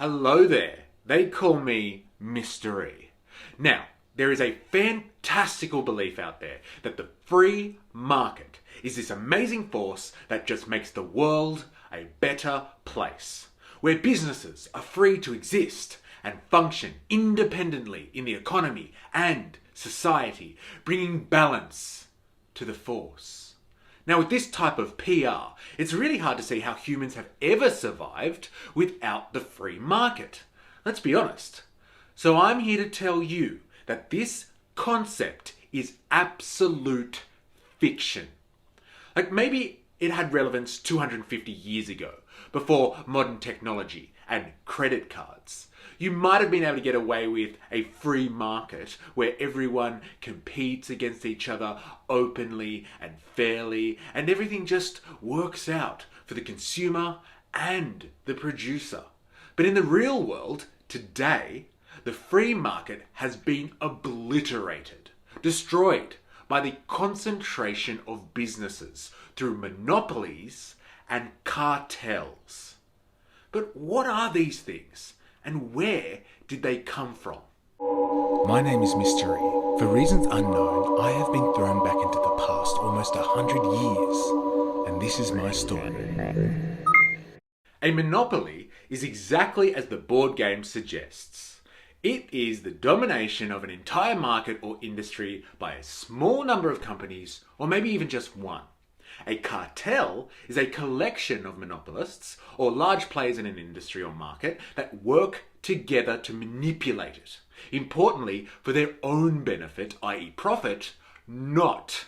Hello there. They call me Mystery. Now, there is a fantastical belief out there that the free market is this amazing force that just makes the world a better place, where businesses are free to exist and function independently in the economy and society, bringing balance to the force. Now, with this type of PR, it's really hard to see how humans have ever survived without the free market. Let's be honest. So I'm here to tell you that this concept is absolute fiction. Like, maybe it had relevance 250 years ago, before modern technology and credit cards. You might have been able to get away with a free market where everyone competes against each other openly and fairly, and everything just works out for the consumer and the producer. But in the real world, today, the free market has been obliterated, destroyed by the concentration of businesses through monopolies and cartels. But what are these things, and where did they come from? My name is Mystery. For reasons unknown, I have been thrown back into the past almost 100 years, and this is my story. A monopoly is exactly as the board game suggests. It is the domination of an entire market or industry by a small number of companies, or maybe even just one. A cartel is a collection of monopolists or large players in an industry or market that work together to manipulate it. Importantly, for their own benefit, i.e. profit, not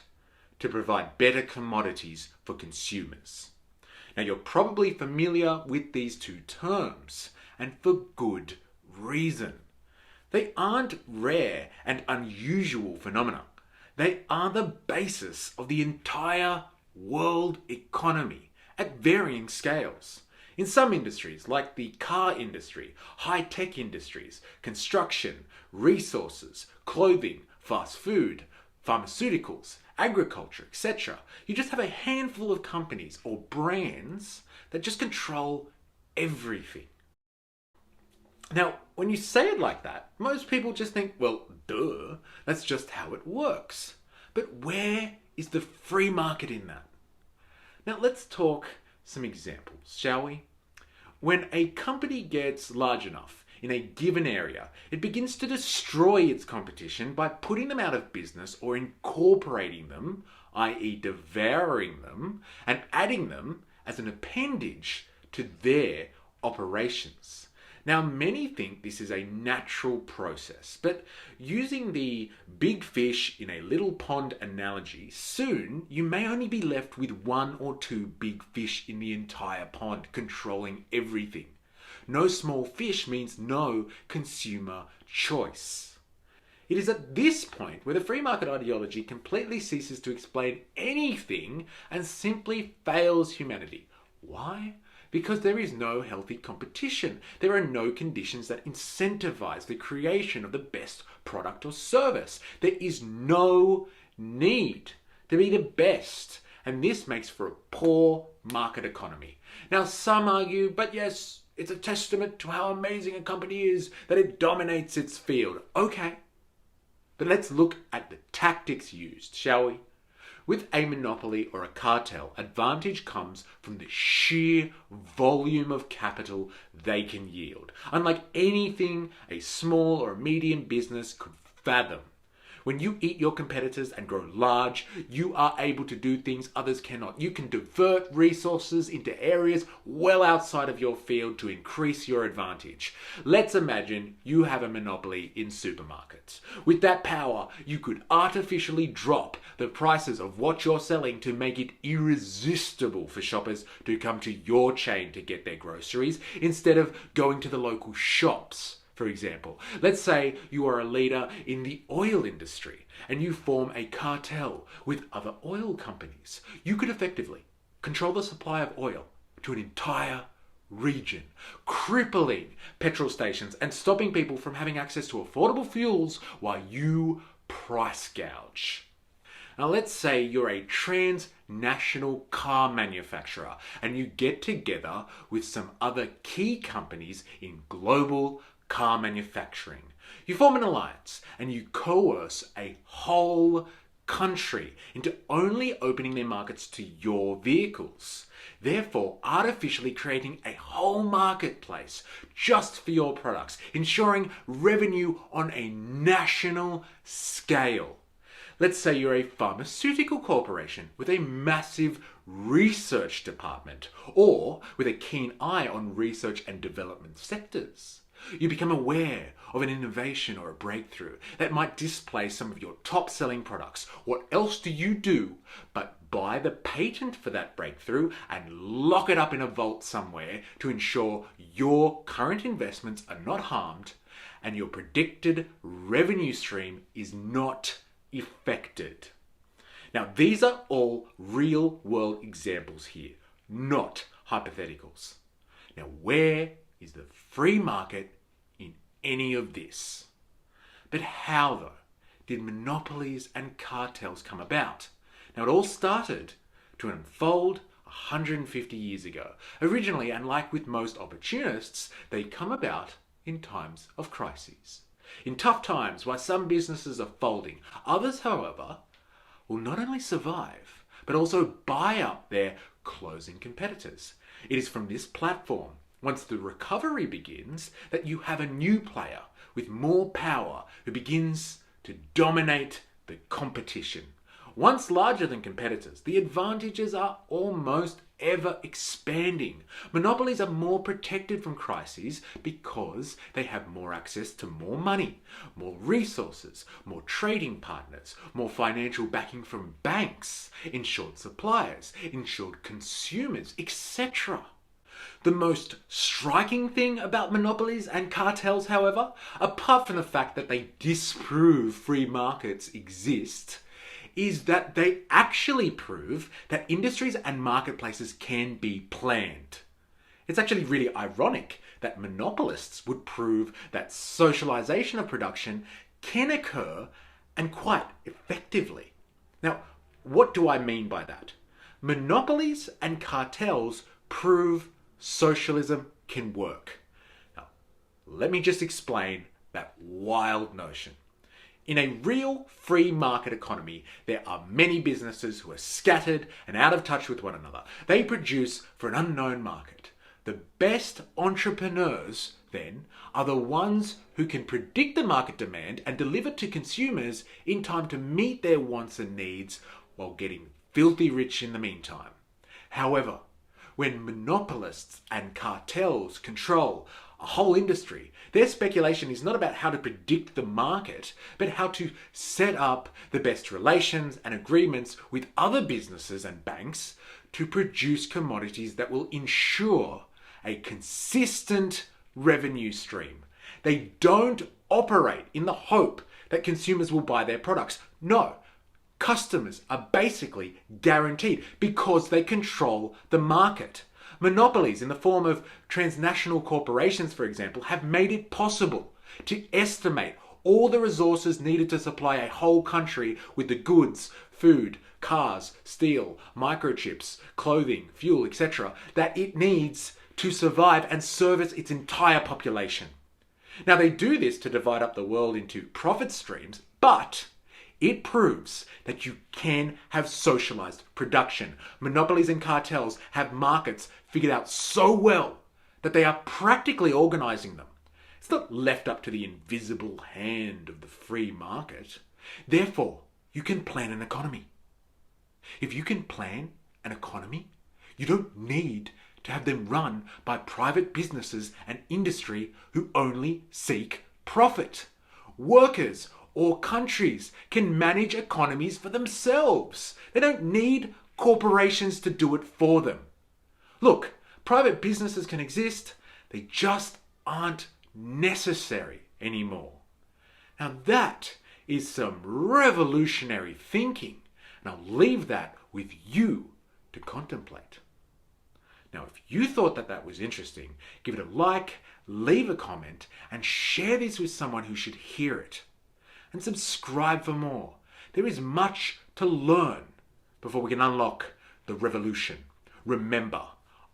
to provide better commodities for consumers. Now, you're probably familiar with these two terms, and for good reason. They aren't rare and unusual phenomena. They are the basis of the entire world economy at varying scales. In some industries, like the car industry, high-tech industries, construction, resources, clothing, fast food, pharmaceuticals, agriculture, etc., you just have a handful of companies or brands that just control everything. Now, when you say it like that, most people just think, well, duh, that's just how it works. But where is the free market in that? Now, let's talk some examples, shall we? When a company gets large enough in a given area, it begins to destroy its competition by putting them out of business or incorporating them, i.e. devouring them, and adding them as an appendage to their operations. Now, many think this is a natural process, but using the big fish in a little pond analogy, soon you may only be left with one or two big fish in the entire pond controlling everything. No small fish means no consumer choice. It is at this point where the free market ideology completely ceases to explain anything and simply fails humanity. Why? Because there is no healthy competition. There are no conditions that incentivize the creation of the best product or service. There is no need to be the best. And this makes for a poor market economy. Now, some argue, but yes, it's a testament to how amazing a company is that it dominates its field. Okay. But let's look at the tactics used, shall we? With a monopoly or a cartel, advantage comes from the sheer volume of capital they can yield, unlike anything a small or medium business could fathom. When you eat your competitors and grow large, you are able to do things others cannot. You can divert resources into areas well outside of your field to increase your advantage. Let's imagine you have a monopoly in supermarkets. With that power, you could artificially drop the prices of what you're selling to make it irresistible for shoppers to come to your chain to get their groceries instead of going to the local shops. For example, let's say you are a leader in the oil industry and you form a cartel with other oil companies. You could effectively control the supply of oil to an entire region, crippling petrol stations and stopping people from having access to affordable fuels while you price gouge. Now let's say you're a transnational car manufacturer and you get together with some other key companies in global car manufacturing. You form an alliance and you coerce a whole country into only opening their markets to your vehicles, therefore artificially creating a whole marketplace just for your products, ensuring revenue on a national scale. Let's say you're a pharmaceutical corporation with a massive research department or with a keen eye on research and development sectors. You become aware of an innovation or a breakthrough that might displace some of your top-selling products. What else do you do but buy the patent for that breakthrough and lock it up in a vault somewhere to ensure your current investments are not harmed and your predicted revenue stream is not affected? Now, these are all real-world examples here, not hypotheticals. Now, where is the free market in any of this? But how, though, did monopolies and cartels come about? Now, it all started to unfold 150 years ago. Originally, and like with most opportunists, they come about in times of crises. In tough times, while some businesses are folding, others, however, will not only survive, but also buy up their closing competitors. It is from this platform, once the recovery begins, that you have a new player with more power who begins to dominate the competition. Once larger than competitors, the advantages are almost ever expanding. Monopolies are more protected from crises because they have more access to more money, more resources, more trading partners, more financial backing from banks, insured suppliers, insured consumers, etc. The most striking thing about monopolies and cartels, however, apart from the fact that they disprove free markets exist, is that they actually prove that industries and marketplaces can be planned. It's actually really ironic that monopolists would prove that socialization of production can occur and quite effectively. Now, what do I mean by that? Monopolies and cartels prove socialism can work. Now, let me just explain that wild notion. In a real free market economy, there are many businesses who are scattered and out of touch with one another. They produce for an unknown market. The best entrepreneurs, then, are the ones who can predict the market demand and deliver to consumers in time to meet their wants and needs while getting filthy rich in the meantime. However, when monopolists and cartels control a whole industry, their speculation is not about how to predict the market, but how to set up the best relations and agreements with other businesses and banks to produce commodities that will ensure a consistent revenue stream. They don't operate in the hope that consumers will buy their products. No, customers are basically guaranteed because they control the market. Monopolies in the form of transnational corporations, for example, have made it possible to estimate all the resources needed to supply a whole country with the goods, food, cars, steel, microchips, clothing, fuel, etc. that it needs to survive and service its entire population. Now, they do this to divide up the world into profit streams, but it proves that you can have socialized production. Monopolies and cartels have markets figured out so well that they are practically organizing them. It's not left up to the invisible hand of the free market. Therefore, you can plan an economy. If you can plan an economy, you don't need to have them run by private businesses and industry who only seek profit. Workers or countries can manage economies for themselves. They don't need corporations to do it for them. Look, private businesses can exist, they just aren't necessary anymore. Now that is some revolutionary thinking, and I'll leave that with you to contemplate. Now, if you thought that was interesting, give it a like, leave a comment, and share this with someone who should hear it. And subscribe for more. There is much to learn before we can unlock the revolution. Remember,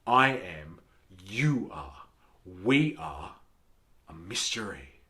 I am, you are, we are a mystery.